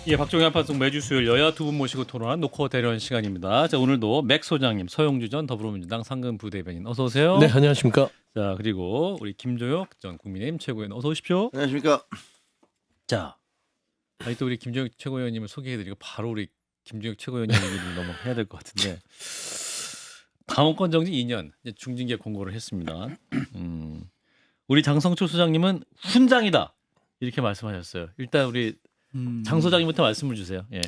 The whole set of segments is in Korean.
예, 박종현 판송 매주 수요일 여야 두 분 모시고 토론한 노코 대련 시간입니다. 자, 오늘도 맥 소장님, 서영주 전 더불어민주당 상근 부대변인 어서 오세요. 네, 안녕하십니까. 자, 그리고 우리 김조혁 전 국민의힘 최고위원 어서 오십시오. 안녕하십니까. 자, 또 우리 김조혁 최고위원님을 소개해드리고 바로 우리 김조혁 최고위원님 얘기를 넘어가야 될 것 같은데 당원권 정지 2년 이제 중징계 공고를 했습니다. 우리 장성초 소장님은 훈장이다 이렇게 말씀하셨어요. 일단 우리 장 소장님부터 말씀을 주세요. 예.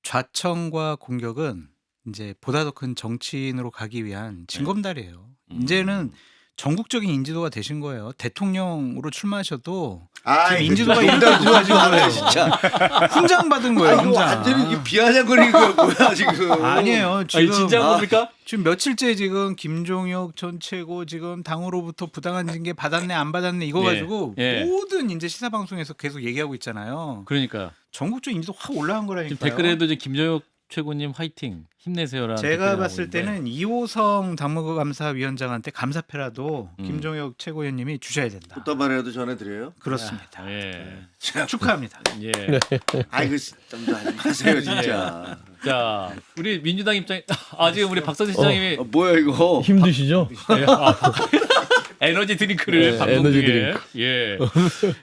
좌청과 공격은 이제 보다 더 큰 정치인으로 가기 위한 징검다리예요. 이제는 전국적인 인지도가 되신 거예요. 대통령으로 출마하셔도 지금 인지도가 일단 좋아진 거예요. 진짜. 훈장 받은 거예요. 이거 훈장. 완전히 이게 비아냥거리는 거야 뭐야 지금. 아니에요. 지금 아니, 진짜 겁니까? 지금 며칠째 지금 김종혁 전 최고 지금 당으로부터 부당한 징계 받았네 안 받았네 이거 예. 가지고 예. 모든 이제 시사 방송에서 계속 얘기하고 있잖아요. 그러니까 전국적인 인지도 확 올라간 거라니까요. 지금 댓글에도 이제 김조혁 최고님 화이팅 힘내세요라는 제가 댓글이 봤을 나오고 있는데. 때는 이호성 당무감사위원장한테 감사패라도 김종혁 최고위원님이 주셔야 된다. 꽃다발이라도 전해드려요. 그렇습니다. 예. 축하합니다. 예. 아이고 좀 하세요 진짜. 자, 우리 민주당 입장 지금 우리 박선희 시장님이 뭐야 이거. 힘드시죠? 예, 에너지 드링크를 네, 방송 에너지 중에. 드링크. 예.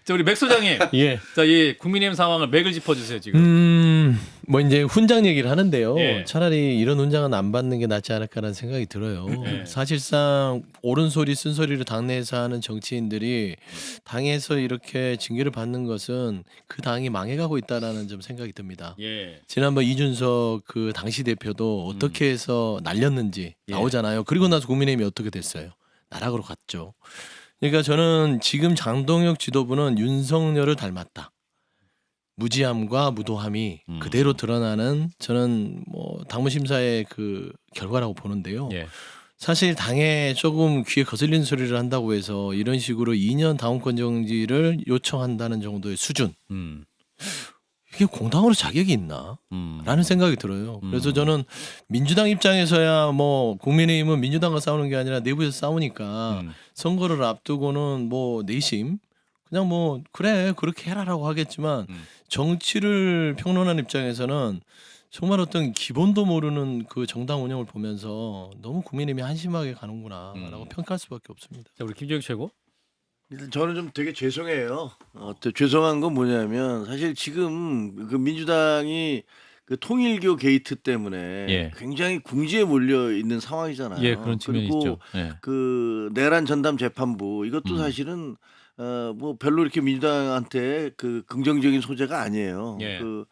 자, 우리 맥 소장님. 예. 자, 이 국민의힘 상황을 맥을 짚어 주세요, 지금. 뭐 이제 훈장 얘기를 하는데요. 예. 차라리 이런 훈장은 안 받는 게 낫지 않을까라는 생각이 들어요. 예. 사실상 옳은 소리 쓴 소리를 당내에서 하는 정치인들이 당에서 이렇게 징계를 받는 것은 그 당이 망해가고 있다라는 좀 생각이 듭니다. 예. 지난번 이준석 그 당시 대표도 어떻게 해서 날렸는지 예. 나오잖아요. 그리고 나서 국민의힘이 어떻게 됐어요? 나락으로 갔죠. 그러니까 저는 지금 장동혁 지도부는 윤석열을 닮았다. 무지함과 무도함이 그대로 드러나는 저는 뭐 당무심사의 그 결과라고 보는데요. 예. 사실 당에 조금 귀에 거슬리는 소리를 한다고 해서 이런 식으로 2년 당원권 정지를 요청한다는 정도의 수준. 이게 공당으로 자격이 있나? 라는 생각이 들어요. 그래서 저는 민주당 입장에서야 뭐 국민의힘은 민주당과 싸우는 게 아니라 내부에서 싸우니까 선거를 앞두고는 뭐 내심 그냥 뭐 그래 그렇게 해라라고 하겠지만 정치를 평론하는 입장에서는 정말 어떤 기본도 모르는 그 정당 운영을 보면서 너무 국민의힘이 한심하게 가는구나라고 평가할 수밖에 없습니다. 자, 우리 김조혁 최고. 일단 저는 좀 되게 죄송해요. 또 죄송한 건 뭐냐면 사실 지금 그 민주당이 그 통일교 게이트 때문에 예. 굉장히 궁지에 몰려 있는 상황이잖아요. 예, 그런 측면이 그리고 있죠. 예. 그 내란 전담 재판부 이것도 사실은 뭐 별로 이렇게 민주당한테 그 긍정적인 소재가 아니에요. 예. 그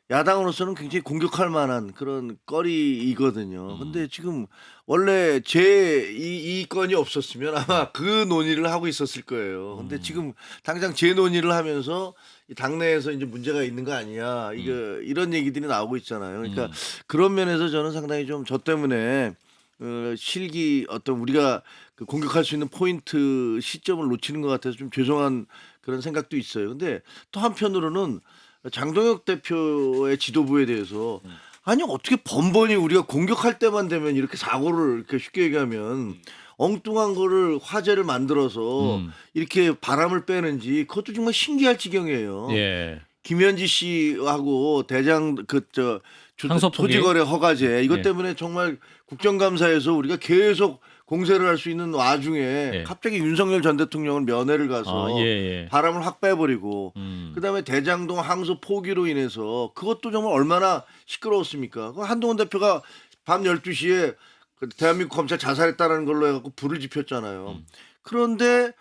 야당으로서는 굉장히 공격할 만한 그런 거리이거든요. 근데 지금 원래 이 건이 없었으면 아마 그 논의를 하고 있었을 거예요. 근데 지금 당장 제 논의를 하면서 이 당내에서 이제 문제가 있는 거 아니야. 이런 얘기들이 나오고 있잖아요. 그러니까 그런 면에서 저는 상당히 좀 저 때문에 실기 어떤 우리가 그 공격할 수 있는 포인트 시점을 놓치는 것 같아서 좀 죄송한 그런 생각도 있어요. 근데 또 한편으로는 장동혁 대표의 지도부에 대해서 아니 어떻게 번번이 우리가 공격할 때만 되면 이렇게 사고를 이렇게 쉽게 얘기하면 엉뚱한 거를 화제를 만들어서 이렇게 바람을 빼는지 그것도 정말 신기할 지경이에요. 예. 김현지 씨하고 대장 항소 포기. 토지거래 허가제 이것 예. 때문에 정말 국정감사에서 우리가 계속 공세를 할 수 있는 와중에 예. 갑자기 윤석열 전 대통령은 면회를 가서 예. 바람을 확 빼버리고 그다음에 대장동 항소 포기로 인해서 그것도 정말 얼마나 시끄러웠습니까? 그 한동훈 대표가 밤 12시에 대한민국 검찰 자살했다는 걸로 해갖고 불을 지폈잖아요. 그런데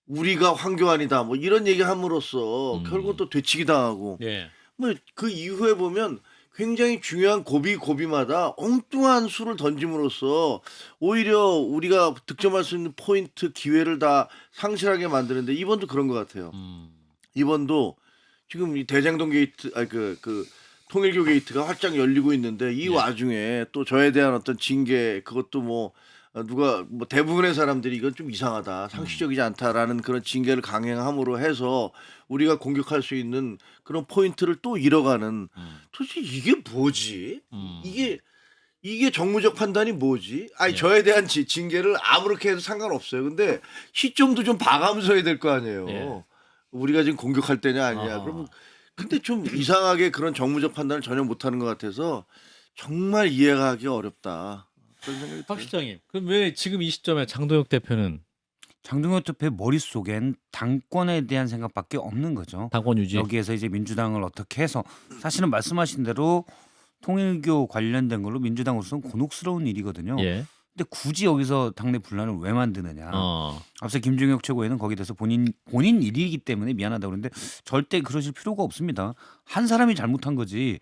우리가 황교안이다 뭐 이런 얘기 함으로써 결국 또 되치기 당하고 예. 뭐 그 이후에 보면 굉장히 중요한 고비마다 엉뚱한 수를 던짐으로써 오히려 우리가 득점할 수 있는 포인트 기회를 다 상실하게 만드는데 이번도 그런 것 같아요. 이번도 지금 이 대장동 게이트 그 통일교 게이트가 활짝 열리고 있는데 이 와중에 또 저에 대한 어떤 징계 그것도 뭐 누가 뭐 대부분의 사람들이 이건 좀 이상하다 상식적이지 않다라는 그런 징계를 강행함으로 해서 우리가 공격할 수 있는 그런 포인트를 또 잃어가는 도대체 이게 뭐지? 이게 정무적 판단이 뭐지? 아니 저에 대한 징계를 아무렇게 해도 상관없어요. 근데 시점도 좀 봐가면서 해야 될 거 아니에요. 예. 우리가 지금 공격할 때냐 아니냐. 아하. 그러면 근데 좀 이상하게 그런 정무적 판단을 전혀 못하는 것 같아서 정말 이해하기 어렵다. 그런 생각이 박 들어요. 실장님, 그럼 왜 지금 이 시점에 장동혁 대표는 장동혁 대표의 머릿속엔 당권에 대한 생각밖에 없는 거죠. 당권 유지? 여기에서 이제 민주당을 어떻게 해서 사실은 말씀하신 대로 통일교 관련된 걸로 민주당으로서는 곤혹스러운 일이거든요. 예. 근데 굳이 여기서 당내 분란을 왜 만드느냐. 어. 앞서 김종혁 최고위원은 거기에 대해서 본인 일이기 때문에 미안하다고 그러는데 절대 그러실 필요가 없습니다. 한 사람이 잘못한 거지.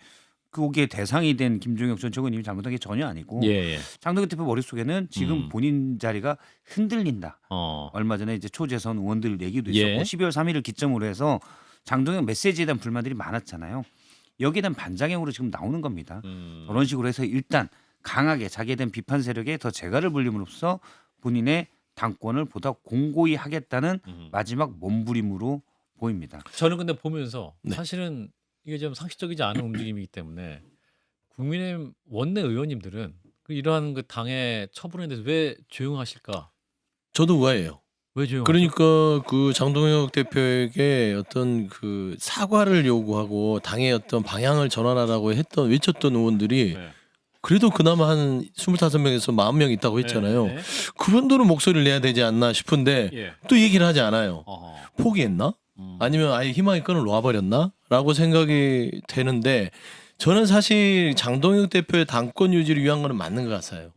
거기에 대상이 된 김종혁 전 최고위원님이 잘못한 게 전혀 아니고 예. 예. 장동혁 대표 머릿속에는 지금 본인 자리가 흔들린다. 어. 얼마 전에 이제 초재선 의원들 얘기도 있었고 예. 12월 3일을 기점으로 해서 장동혁 메시지에 대한 불만들이 많았잖아요. 여기에 대한 반작용으로 지금 나오는 겁니다. 그런 식으로 해서 일단 강하게 자기에 대한 비판 세력에 더 재갈을 불림으로써 본인의 당권을 보다 공고히 하겠다는 마지막 몸부림으로 보입니다. 저는 근데 보면서 네. 사실은 이게 좀 상식적이지 않은 움직임이기 때문에 국민의힘 원내 의원님들은 이러한 그 당의 처분에 대해서 왜 조용하실까? 저도 의아해요. 왜 조용하죠? 그러니까 그 장동혁 대표에게 어떤 그 사과를 요구하고 당의 어떤 방향을 전환하라고 외쳤던 의원들이 네. 그래도 그나마 한 25명에서 40명 있다고 했잖아요. 네. 그분들은 목소리를 내야 되지 않나 싶은데 예. 또 얘기를 하지 않아요. 어허. 포기했나? 아니면 아예 희망의 끈을 놓아버렸나? 라고 생각이 되는데 저는 사실 장동혁 대표의 당권 유지를 위한 거는 맞는 것 같아요.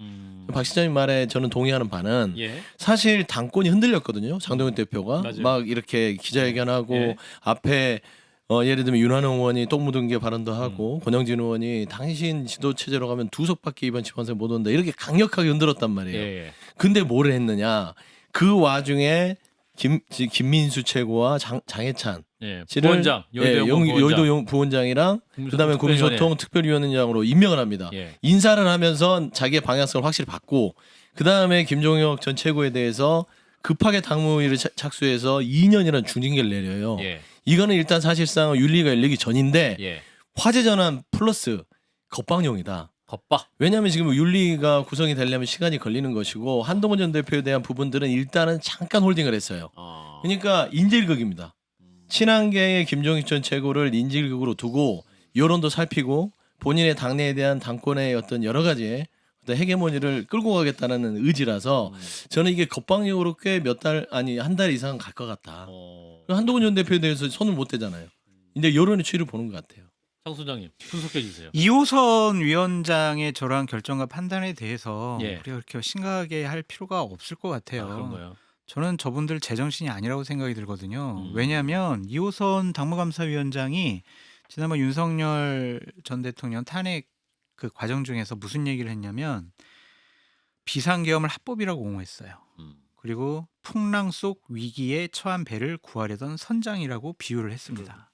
박 시장님 말에 저는 동의하는 바는 예. 사실 당권이 흔들렸거든요. 장동혁 대표가 맞아요. 막 이렇게 기자회견하고 예. 앞에 예를 들면 윤한홍 의원이 똥 묻은 게 발언도 하고 권영진 의원이 당신 지도 체제로 가면 2석밖에 이번 지방선거 못 온다 이렇게 강력하게 흔들었단 말이에요. 예. 근데 뭘 했느냐? 그 와중에 김민수 최고와 장해찬 예. 씨를 부원장, 여의도 부원장이랑 그다음에 국민소통 국민소통 특별위원장으로 임명을 합니다. 예. 인사를 하면서 자기의 방향성을 확실히 받고 그다음에 김종혁 전 최고에 대해서 급하게 당무위를 착수해서 2년이라는 중징계를 내려요. 예. 이거는 일단 사실상 윤리가 열리기 전인데 예. 화재 전환 플러스 겁방용이다. 겁박. 왜냐하면 지금 윤리가 구성이 되려면 시간이 걸리는 것이고 한동훈 전 대표에 대한 부분들은 일단은 잠깐 홀딩을 했어요. 그러니까 인질극입니다. 친한계의 김종익 전 최고를 인질극으로 두고 여론도 살피고 본인의 당내에 대한 당권의 어떤 여러 가지의 어떤 헤게모니를 끌고 가겠다는 의지라서 저는 이게 겁방용으로 꽤 몇 달 아니 한 달 이상 갈 것 같다. 한동훈 전 대표에 대해서 손을 못 대잖아요. 근데 여론의 추이를 보는 것 같아요. 장 소장님 분석해 주세요. 이호선 위원장의 저러한 결정과 판단에 대해서 예. 우리가 그렇게 심각하게 할 필요가 없을 것 같아요. 그런가요? 저는 저분들 제정신이 아니라고 생각이 들거든요. 음. 왜냐하면 이호선 당무감사위원장이 지난번 윤석열 전 대통령 탄핵 그 과정 중에서 무슨 얘기를 했냐면 비상계엄을 합법이라고 옹호했어요. 그리고 풍랑 속 위기에 처한 배를 구하려던 선장이라고 비유를 했습니다.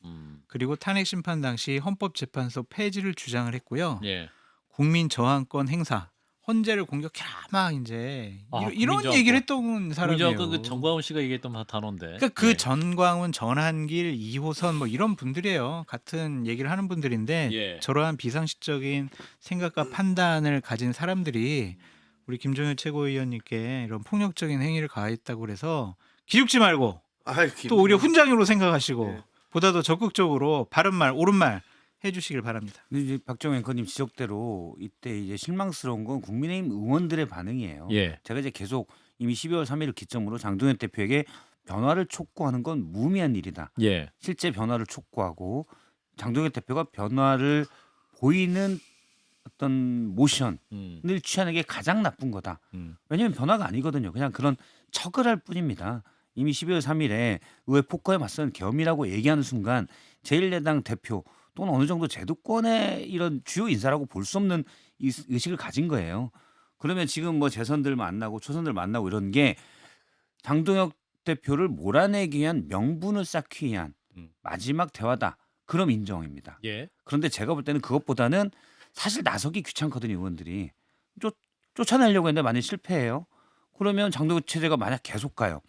그리고 탄핵 심판 당시 헌법재판소 폐지를 주장을 했고요. 예. 국민 저항권 행사, 헌재를 공격해라 막 이제 아, 이런 국민 얘기를 저항권. 했던 사람이에요. 그 정광훈 씨가 얘기했던 단어인데. 그러니까 그 예. 전광훈, 전한길, 이호선 뭐 이런 분들이에요. 같은 얘기를 하는 분들인데 예. 저러한 비상식적인 생각과 판단을 가진 사람들이 우리 김종현 최고위원님께 이런 폭력적인 행위를 가했다고 그래서 기죽지 말고 또 오히려 훈장으로 생각하시고 예. 보다 더 적극적으로 바른 말, 옳은 말 해주시길 바랍니다. 근데 이제 박정희 앵커님 지적대로 이때 이제 실망스러운 건 국민의힘 의원들의 반응이에요. 예. 제가 이제 계속 이미 12월 3일을 기점으로 장동현 대표에게 변화를 촉구하는 건 무의미한 일이다. 예. 실제 변화를 촉구하고 장동현 대표가 변화를 보이는 어떤 모션을 취하는 게 가장 나쁜 거다. 왜냐하면 변화가 아니거든요. 그냥 그런 척을 할 뿐입니다. 이미 12월 3일에 의회 폭거에 맞서는 계엄이라고 얘기하는 순간 제1야당 대표 또는 어느 정도 제도권의 이런 주요 인사라고 볼 수 없는 이 의식을 가진 거예요. 그러면 지금 뭐 재선들 만나고 초선들 만나고 이런 게 장동혁 대표를 몰아내기 위한 명분을 쌓기 위한 마지막 대화다. 그럼 인정입니다. 예. 그런데 제가 볼 때는 그것보다는 사실 나서기 귀찮거든요. 의원들이. 쫓아내려고 했는데 만약에 실패해요. 그러면 장동혁 체제가 만약 계속 가요.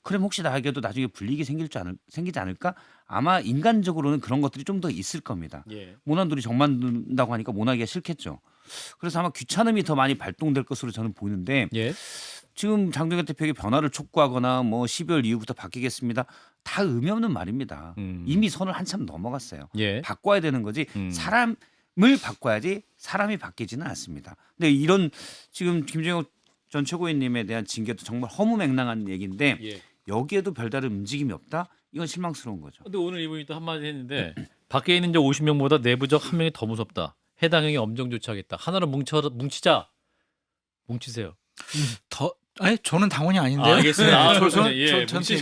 그럼 혹시 나에게도 나중에 불이익이 생기지 않을까? 아마 인간적으로는 그런 것들이 좀 더 있을 겁니다. 예. 모난돌이 정 만든다고 하니까 모나기가 싫겠죠. 그래서 아마 귀찮음이 더 많이 발동될 것으로 저는 보이는데 예. 지금 장동혁 대표에게 변화를 촉구하거나 뭐 12월 이후부터 바뀌겠습니다. 다 의미 없는 말입니다. 이미 선을 한참 넘어갔어요. 예. 바꿔야 되는 거지 사람을 바꿔야지 사람이 바뀌지는 않습니다. 근데 이런 지금 김종혁 전 최고위원님에 대한 징계도 정말 허무맹랑한 얘기인데 예. 여기에도 별다른 움직임이 없다? 이건 실망스러운 거죠. 근데 오늘 이분이 또 한마디 했는데 밖에 있는 저 50명보다 내부적 한 명이 더 무섭다. 해당형이 엄정 조치하겠다. 하나로 뭉치자. 뭉치세요. 아니 저는 당원이 아닌데요. 알겠습니다. 전체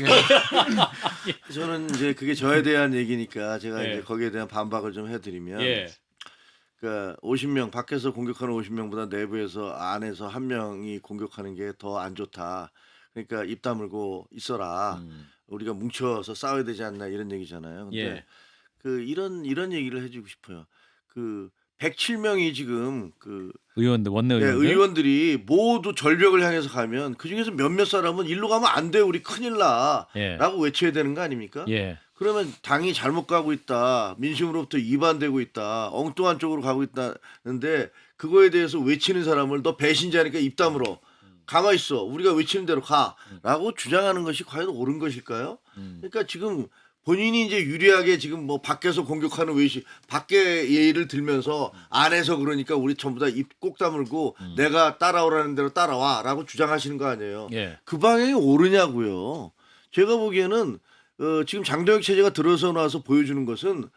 저는 이제 그게 저에 대한 얘기니까 제가 예. 이제 거기에 대한 반박을 좀 해드리면, 예. 그러니까 50명 밖에서 공격하는 50명보다 내부에서 안에서 한 명이 공격하는 게 더 안 좋다. 그러니까 입 다물고 있어라. 우리가 뭉쳐서 싸워야 되지 않나 이런 얘기잖아요. 근데 예. 그 이런 얘기를 해주고 싶어요. 그 107명이 지금 그 의원들 원내 예, 의원들. 의원들이 모두 절벽을 향해서 가면 그 중에서 몇몇 사람은 일로 가면 안 돼, 우리 큰일 나라고 예. 외쳐야 되는 거 아닙니까? 예. 그러면 당이 잘못 가고 있다, 민심으로부터 이반되고 있다, 엉뚱한 쪽으로 가고 있다는데 그거에 대해서 외치는 사람을 너 배신자니까 입 다물어, 가만히 있어, 우리가 외치는 대로 가라고 주장하는 것이 과연 옳은 것일까요? 그러니까 지금 본인이 이제 유리하게 지금 뭐 밖에서 공격하는 외시, 밖에 예의를 들면서 안에서 그러니까 우리 전부 다 입 꼭 다물고 내가 따라오라는 대로 따라와라고 주장하시는 거 아니에요. 예. 그 방향이 옳으냐고요. 제가 보기에는 지금 장동혁 체제가 들어서 나와서 보여주는 것은,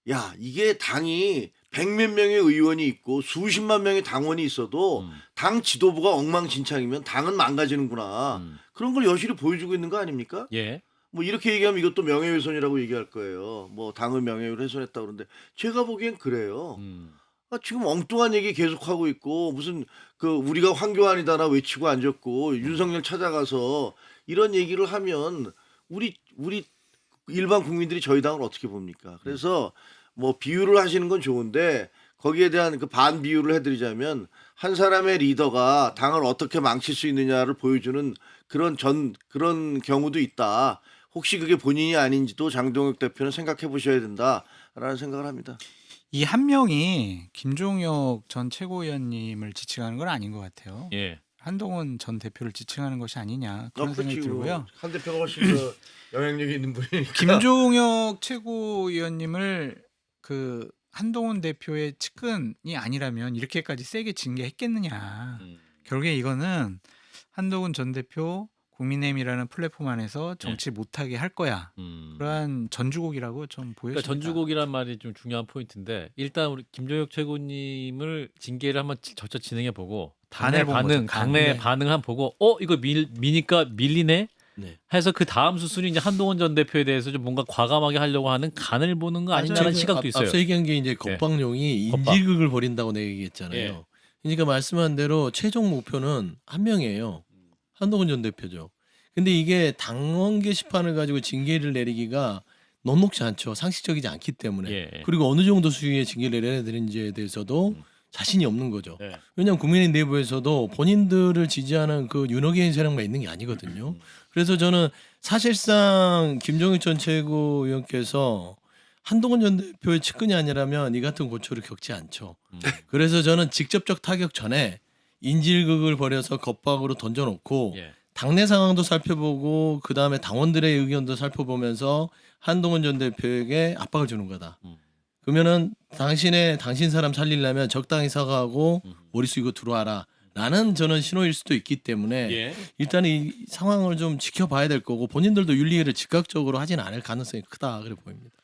야, 이게 당이 100몇 명의 의원이 있고 수십만 명의 당원이 있어도 당 지도부가 엉망진창이면 당은 망가지는구나. 그런 걸 여실히 보여주고 있는 거 아닙니까? 예. 뭐 이렇게 얘기하면 이것도 명예훼손이라고 얘기할 거예요. 뭐 당의 명예를 훼손했다 그러는데 제가 보기엔 그래요. 지금 엉뚱한 얘기 계속하고 있고 무슨 그 우리가 황교안이다나 외치고 앉았고 윤석열 찾아가서 이런 얘기를 하면 우리 일반 국민들이 저희 당을 어떻게 봅니까? 그래서 뭐 비유를 하시는 건 좋은데 거기에 대한 그 반 비유를 해드리자면 한 사람의 리더가 당을 어떻게 망칠 수 있느냐를 보여주는 그런 경우도 있다. 혹시 그게 본인이 아닌지도 장동혁 대표는 생각해 보셔야 된다라는 생각을 합니다. 이 한 명이 김종혁 전 최고위원님을 지칭하는 건 아닌 것 같아요. 예. 한동훈 전 대표를 지칭하는 것이 아니냐 그런 생각이 그렇지, 들고요. 한 대표가 훨씬 더 영향력이 있는 분이니까. 김종혁 최고위원님을 그 한동훈 대표의 측근이 아니라면 이렇게까지 세게 징계했겠느냐. 결국에 이거는 한동훈 전 대표 국민의힘이라는 플랫폼 안에서 정치 못하게 할 거야. 그러한 전주곡이라고 좀 보여집니다. 그러니까 전주곡이란 말이 좀 중요한 포인트인데 일단 우리 김종혁 최고님을 징계를 한번 저쳐 진행해 보고 당내 간을 본 반응, 거죠. 당내 네. 반응 한번 보고 이거 미니까 밀리네 네. 해서 그 다음 수순이 이제 한동훈 전 대표에 대해서 좀 뭔가 과감하게 하려고 하는 간을 보는 거 아니냐는 시각도 있어요. 앞서 얘기한 게 이제 겁방용이 겁방. 인질극을 벌인다고 내가 얘기했잖아요. 예. 그러니까 말씀한 대로 최종 목표는 한 명이에요. 한동훈 전 대표죠. 근데 이게 당원 게시판을 가지고 징계를 내리기가 녹록지 않죠. 상식적이지 않기 때문에. 예. 그리고 어느 정도 수위의 징계를 내려야 되는지에 대해서도 자신이 없는 거죠. 네. 왜냐하면 국민의힘 내부에서도 본인들을 지지하는 그 윤호개인 세력만 있는 게 아니거든요. 그래서 저는 사실상 김종혁 전 최고위원께서 한동훈 전 대표의 측근이 아니라면 이 같은 고초를 겪지 않죠. 그래서 저는 직접적 타격 전에 인질극을 벌여서 겁박으로 던져놓고 예. 당내 상황도 살펴보고 그 다음에 당원들의 의견도 살펴보면서 한동훈 전 대표에게 압박을 주는 거다. 그러면은 당신 사람 살리려면 적당히 사과하고 머리 숙이고 들어와라. 라는 저는 신호일 수도 있기 때문에 예. 일단 이 상황을 좀 지켜봐야 될 거고 본인들도 윤리회를 즉각적으로 하진 않을 가능성이 크다 그래 보입니다.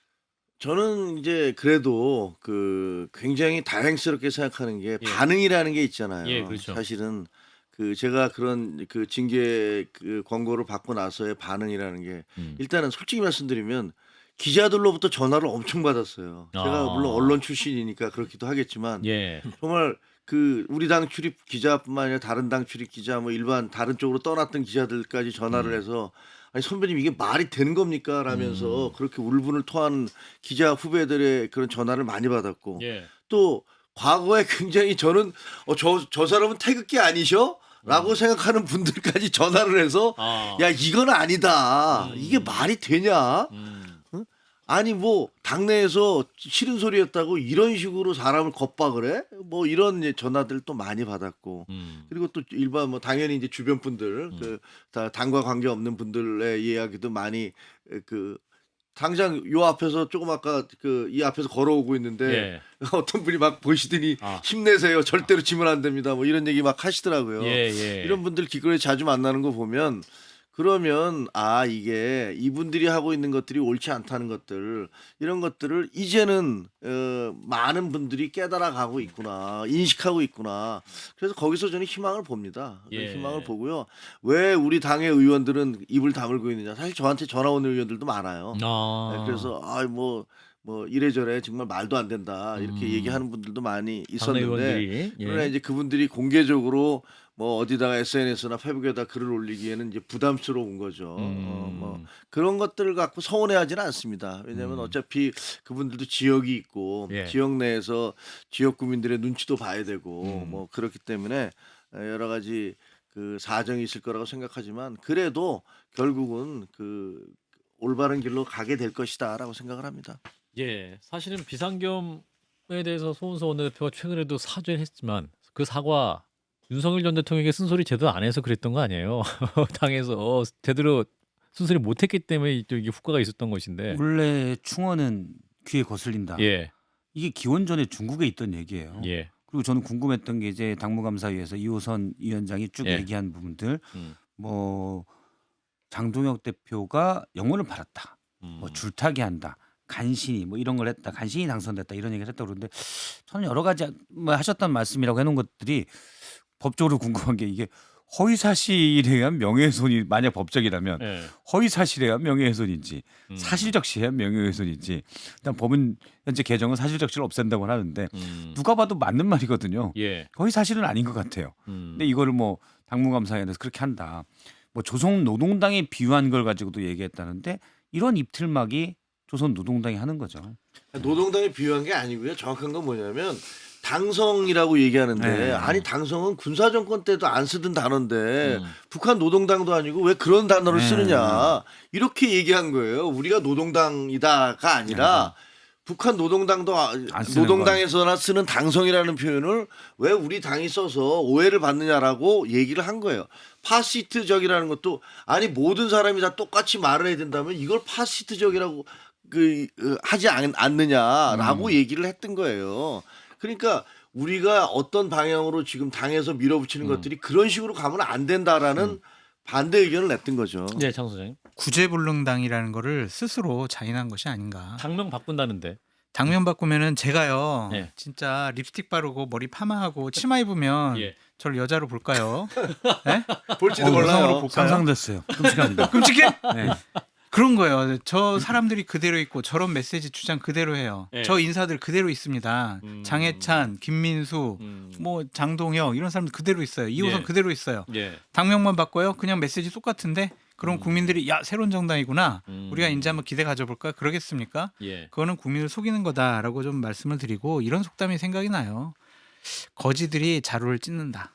저는 이제 그래도 그 굉장히 다행스럽게 생각하는 게 예. 반응이라는 게 있잖아요. 예, 그렇죠. 사실은 그 제가 그런 그 징계 그 권고를 받고 나서의 반응이라는 게 일단은 솔직히 말씀드리면 기자들로부터 전화를 엄청 받았어요. 제가 물론 언론 출신이니까 그렇기도 하겠지만 예. 정말 그 우리 당 출입 기자뿐만 아니라 다른 당 출입 기자 뭐 일반 다른 쪽으로 떠났던 기자들까지 전화를 해서 아니 선배님 이게 말이 되는 겁니까? 라면서 그렇게 울분을 토한 기자 후배들의 그런 전화를 많이 받았고 예. 또 과거에 굉장히 저는 저 사람은 태극기 아니셔? 라고 생각하는 분들까지 전화를 해서 아. 야 이건 아니다. 이게 말이 되냐? 아니 뭐 당내에서 싫은 소리였다고 이런 식으로 사람을 겁박을 해? 뭐 이런 전화들 또 많이 받았고 그리고 또 일반 뭐 당연히 이제 주변 분들 그 다 당과 관계 없는 분들의 이야기도 많이 그 당장 요 앞에서 조금 아까 그 이 앞에서 걸어오고 있는데 예. 어떤 분이 막 보시더니 아. 힘내세요. 절대로 지면 안 됩니다. 뭐 이런 얘기 막 하시더라고요. 예, 예. 이런 분들 길거리에 자주 만나는 거 보면 그러면 아 이게 이분들이 하고 있는 것들이 옳지 않다는 것들 이런 것들을 이제는 많은 분들이 깨달아가고 있구나 인식하고 있구나 그래서 거기서 저는 희망을 봅니다. 예. 희망을 보고요. 왜 우리 당의 의원들은 입을 다물고 있느냐 사실 저한테 전화 오는 의원들도 많아요. 아. 그래서 뭐 이래저래 정말 말도 안 된다 이렇게 얘기하는 분들도 많이 당내 있었는데 의원들이 그러나 예. 이제 그분들이 공개적으로 뭐 어디다가 SNS나 페북에다 글을 올리기에는 이제 부담스러운 거죠. 뭐 그런 것들을 갖고 서운해하지는 않습니다. 왜냐하면 어차피 그분들도 지역이 있고 예. 지역 내에서 지역 구민들의 눈치도 봐야 되고 뭐 그렇기 때문에 여러 가지 그 사정이 있을 거라고 생각하지만 그래도 결국은 그 올바른 길로 가게 될 것이다라고 생각을 합니다. 예, 사실은 비상겸에 대해서 손은서 원내대표가 최근에도 사죄를 했지만 그 사과 윤석열 전 대통령에게 쓴소리 제대로 안 해서 그랬던 거 아니에요. 당에서 제대로 쓴소리 못했기 때문에 또 이게 후과가 있었던 것인데. 원래 충언은 귀에 거슬린다. 예, 이게 기원 전에 중국에 있던 얘기예요. 예, 그리고 저는 궁금했던 게 이제 당무감사위에서 이호선 위원장이 쭉 예. 얘기한 부분들 음, 뭐 장동혁 대표가 영혼을 팔았다. 뭐 줄타기 한다. 간신히 뭐 이런 걸 했다. 간신히 당선됐다. 이런 얘기를 했다 그러는데 저는 여러 가지 뭐 하셨던 말씀이라고 해놓은 것들이 법적으로 궁금한 게 이게 허위사실에 의한 명예훼손이 만약 법적이라면 예. 허위사실에 의한 명예훼손인지 사실적시에 의한 명예훼손인지 일단 법은 현재 개정은 사실적시를 없앤다고 하는데 누가 봐도 맞는 말이거든요. 예, 허위사실은 아닌 것 같아요. 근데 이거를 뭐 당무감사위원회에서 그렇게 한다. 뭐 조선노동당에 비유한 걸 가지고도 얘기했다는데 이런 입틀막이 조선노동당이 하는 거죠. 노동당에 비유한 게 아니고요. 정확한 건 뭐냐면 당성이라고 얘기하는데 네. 아니 당성은 군사정권 때도 안 쓰던 단어인데 북한 노동당도 아니고 왜 그런 단어를 네. 쓰느냐 이렇게 얘기한 거예요. 우리가 노동당이다가 아니라 북한 노동당도 쓰는 노동당에서나 쓰는 당성이라는 표현을 왜 우리 당이 써서 오해를 받느냐라고 얘기를 한 거예요. 파시스트적이라는 것도 아니 모든 사람이 다 똑같이 말을 해야 된다면 이걸 파시스트적이라고 하지 않느냐라고 얘기를 했던 거예요. 그러니까 우리가 어떤 방향으로 지금 당에서 밀어붙이는 것들이 그런 식으로 가면 안 된다라는 반대 의견을 냈던 거죠. 네, 장 소장님. 구제불능당이라는 거를 스스로 자인한 것이 아닌가. 당명 바꾼다는데. 당면 바꾸면은 제가요 네. 진짜 립스틱 바르고 머리 파마하고 치마 입으면 예. 저를 여자로 볼까요? 네? 볼지도 여성으로 몰라요. 볼까요? 상상됐어요. 끔찍합니다. 끔찍해? 네. 그런 거예요. 저 사람들이 그대로 있고 저런 메시지 주장 그대로 해요. 예. 저 인사들 그대로 있습니다. 장해찬, 김민수, 뭐 장동혁 이런 사람들 그대로 있어요. 이호선 예. 그대로 있어요. 예. 당명만 바꿔요. 그냥 메시지 똑같은데 그럼 국민들이 야 새로운 정당이구나. 우리가 이제 한번 기대 가져볼까? 그러겠습니까? 예. 그거는 국민을 속이는 거다라고 좀 말씀을 드리고 이런 속담이 생각이 나요. 거지들이 자루를 찢는다.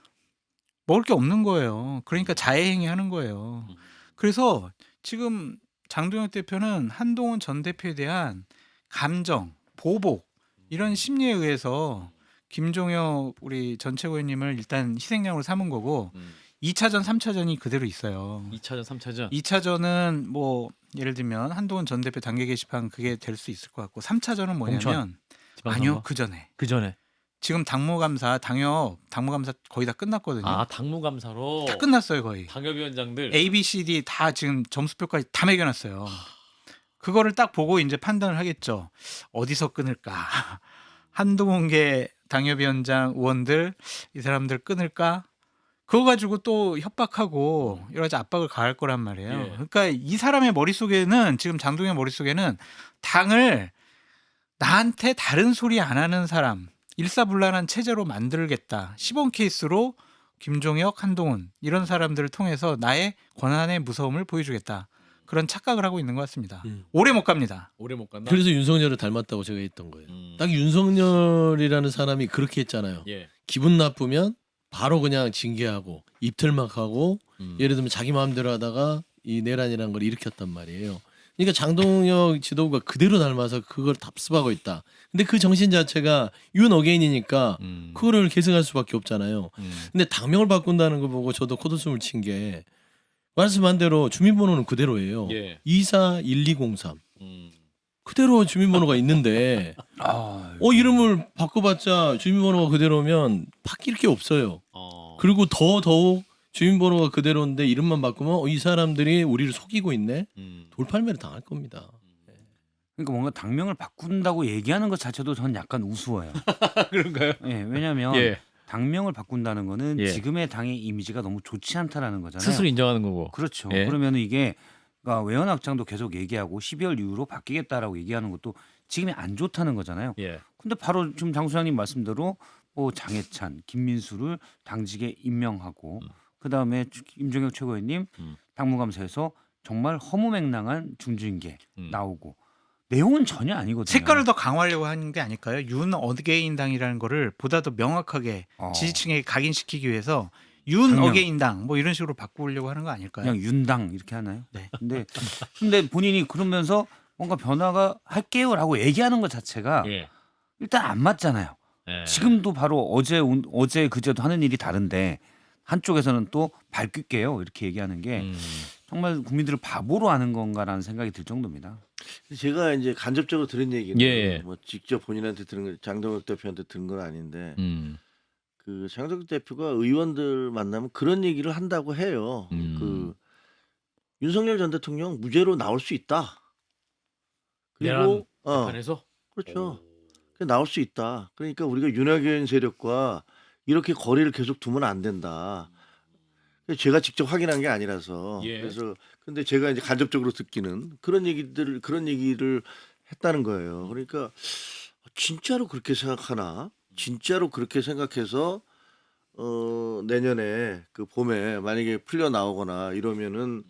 먹을 게 없는 거예요. 그러니까 자해행위 하는 거예요. 그래서 지금 장동혁 대표는 한동훈 전 대표에 대한 감정, 보복 이런 심리에 의해서 김종혁 우리 전 최고위원님을 일단 희생양으로 삼은 거고 2차전, 3차전이 그대로 있어요. 2차전, 3차전. 2차전은 뭐 예를 들면 한동훈 전 대표 단계 게시판 그게 될 수 있을 것 같고 3차전은 뭐냐면 공천, 지방선거? 아니요 그 전에 그 전에. 지금 당무감사 거의 다 끝났거든요. 아, 당무감사로 다 끝났어요 거의. 당협위원장들. A, B, C, D 다 지금 점수표까지 다 매겨놨어요. 그거를 딱 보고 이제 판단을 하겠죠. 어디서 끊을까? 한동훈계 당협위원장 의원들 이 사람들 끊을까? 그거 가지고 또 협박하고 여러 가지 압박을 가할 거란 말이에요. 예. 그러니까 이 사람의 머릿속에는 지금 장동혁 머릿속에는 당을 나한테 다른 소리 안 하는 사람 일사불란한 체제로 만들겠다. 시범 케이스로 김종혁, 한동훈 이런 사람들을 통해서 나의 권한의 무서움을 보여주겠다. 그런 착각을 하고 있는 것 같습니다. 오래 못 갑니다. 오래 못 간다. 그래서 윤석열을 닮았다고 제가 했던 거예요. 음. 딱 윤석열이라는 사람이 그렇게 했잖아요. 예. 기분 나쁘면 바로 그냥 징계하고 입틀막하고 음. 예를 들면 자기 마음대로 하다가 이 내란이라는 걸 일으켰단 말이에요. 그러니까 장동혁 지도부가 그대로 닮아서 그걸 답습하고 있다. 근데 그 정신 자체가 윤 어게인이니까 그거를 계승할 수밖에 없잖아요. 근데 당명을 바꾼다는 거 보고 저도 코웃음을 친 게 말씀한 대로 주민번호는 그대로예요. 예. 241203 그대로 주민번호가 있는데 아, 이름을 바꿔봤자 주민번호가 그대로면 바뀔 게 없어요. 그리고 더더욱 주민번호가 그대로인데 이름만 바꾸면 이 사람들이 우리를 속이고 있네. 돌팔매를 당할 겁니다. 그러니까 뭔가 당명을 바꾼다고 얘기하는 것 자체도 전 약간 우스워요. 그런가요? 예, 왜냐하면 예. 당명을 바꾼다는 거는 예. 지금의 당의 이미지가 너무 좋지 않다라는 거잖아요. 스스로 인정하는 거고. 그렇죠. 예. 그러면 이게 그러니까 외연확장도 계속 얘기하고 12월 이후로 바뀌겠다라고 얘기하는 것도 지금이 안 좋다는 거잖아요. 예. 근데 바로 지금 장 소장님 말씀대로 뭐 장해찬, 김민수를 당직에 임명하고 그다음에 김종혁 최고위원님 당무감사에서 정말 허무맹랑한 중징계 나오고 내용은 전혀 아니거든요. 색깔을 더 강화하려고 하는 게 아닐까요? 윤 어게인당이라는 거를 보다 더 명확하게 지지층에게 각인시키기 위해서 윤 당명. 어게인당 뭐 이런 식으로 바꾸려고 하는 거 아닐까요? 그냥 윤당 이렇게 하나요? 네. 근데 본인이 그러면서 뭔가 변화가 할게요라고 얘기하는 것 자체가 예. 일단 안 맞잖아요. 예. 지금도 바로 어제 그제도 하는 일이 다른데 한쪽에서는 또 바뀔게요 이렇게 얘기하는 게 정말 국민들을 바보로 하는 건가라는 생각이 들 정도입니다. 제가 이제 간접적으로 들은 얘기는 예. 뭐 직접 본인한테 들은 거, 장동혁 대표한테 들은 건 아닌데 그 장동혁 대표가 의원들 만나면 그런 얘기를 한다고 해요. 그 윤석열 전 대통령 무죄로 나올 수 있다. 그리고 재판에서 그렇죠. 나올 수 있다. 그러니까 우리가 윤핵관 세력과 이렇게 거리를 계속 두면 안 된다. 제가 직접 확인한 게 아니라서. 예. 그래서 근데 제가 이제 간접적으로 듣기는 그런 얘기를 했다는 거예요. 그러니까 진짜로 그렇게 생각하나? 진짜로 그렇게 생각해서 내년에 그 봄에 만약에 풀려 나오거나 이러면은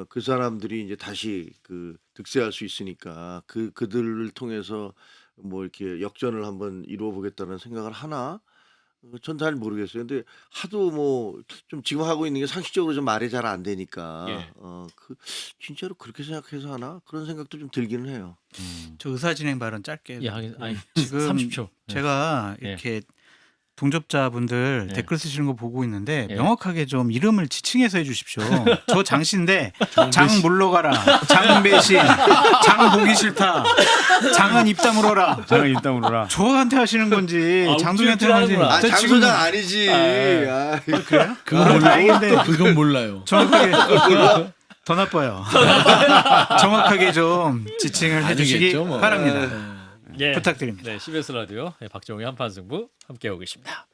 그 사람들이 이제 다시 그 득세할 수 있으니까 그들을 통해서 뭐 이렇게 역전을 한번 이루어 보겠다는 생각을 하나? 전 잘 모르겠어요. 근데 하도 뭐 좀 지금 하고 있는 게 상식적으로 좀 말이 잘 안 되니까 예. 진짜로 그렇게 생각해서 하나? 그런 생각도 좀 들기는 해요. 저 의사진행 발언 짧게. 예, 아니, 지금 30초. 제가 예. 이렇게 동접자분들 예. 댓글 쓰시는 거 보고 있는데 예. 명확하게 좀 이름을 지칭해서 해주십시오. 저 장씨인데 장 물러가라, 장배신, 장 보기 싫다, 장은 입 다물어라. 장은 일단 물어라. 저한테 하시는 건지 아, 장동희한테 하는 건지. 하는구나. 저 장 지금 소장 아니지. 아, 그래요? 그건 다행인데 그건 몰라요. 정확하게 더 나빠요. 정확하게 좀 지칭을 해주시기 아니겠죠, 뭐. 바랍니다. 예. 부탁드립니다. 네, CBS 라디오 박정우의 한판 승부 함께하고 계십니다.